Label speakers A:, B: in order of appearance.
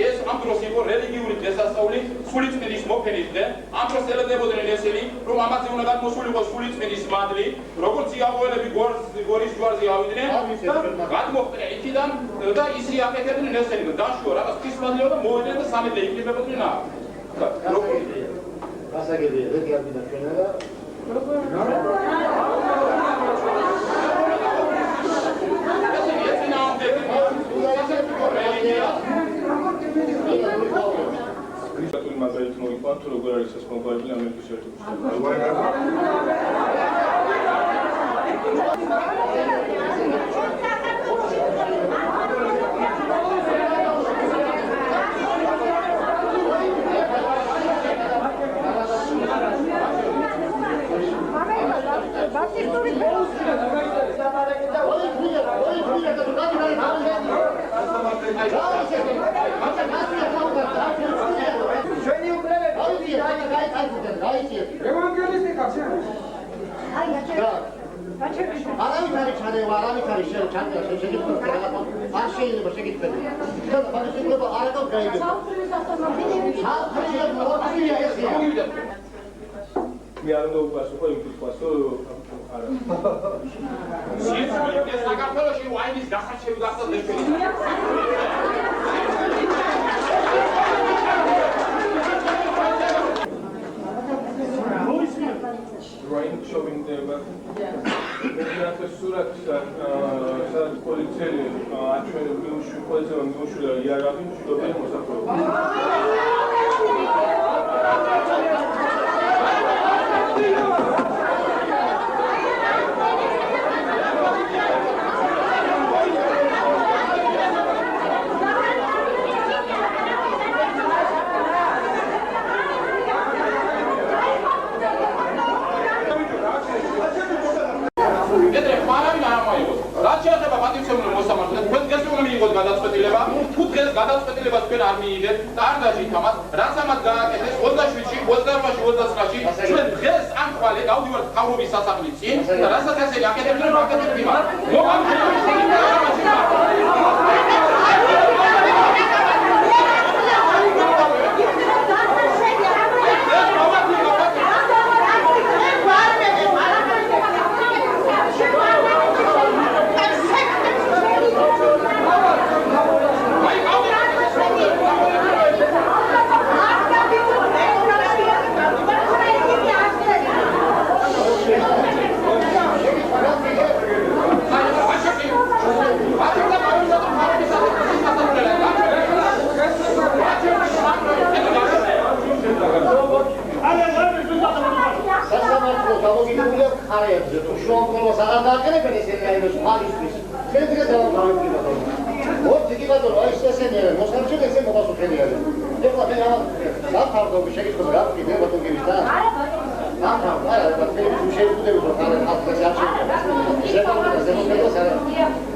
A: ეს ამ დროს იყო რელიგიური დღესასწაული სულიწმინდის მოფენისდე, ამ დროს ელოდებოდნენ ესენი, რომ ამაზე უნდა გადმოსულიყო სულიწმინდის მადლი, როგორც იავოელები გორის ჯვარზე ავიდნენ და გადმოხდნენ იქიდან და ისე აკეთებდნენ ესენი, დაშუა რაღაც ქრისტიანობა და მოვიდნენ და სამი დღე იქნებოდნენ რა.
B: გასაგებია, ეგ არბიდა ჩვენა და
C: თუ როგორ არის ეს მომყარებული ამერიკის შეერთებული showing them the surat sad poliției actually nu știu poliția nu știu iar avem și domnul Mosafro გადაწყვეტილება თქვენ არ მიიღეთ და არ დაჟითამათ, რაც ამას გააკეთეს 27-ში, 28-ში, 29-ში, ჩვენ დღეს ამ ხვალე გავდივართ მთავრობის სასახლის წინ და რასაც ესენი აკეთებდნენ, რომ აკეთებთ იმას.
B: Gracias.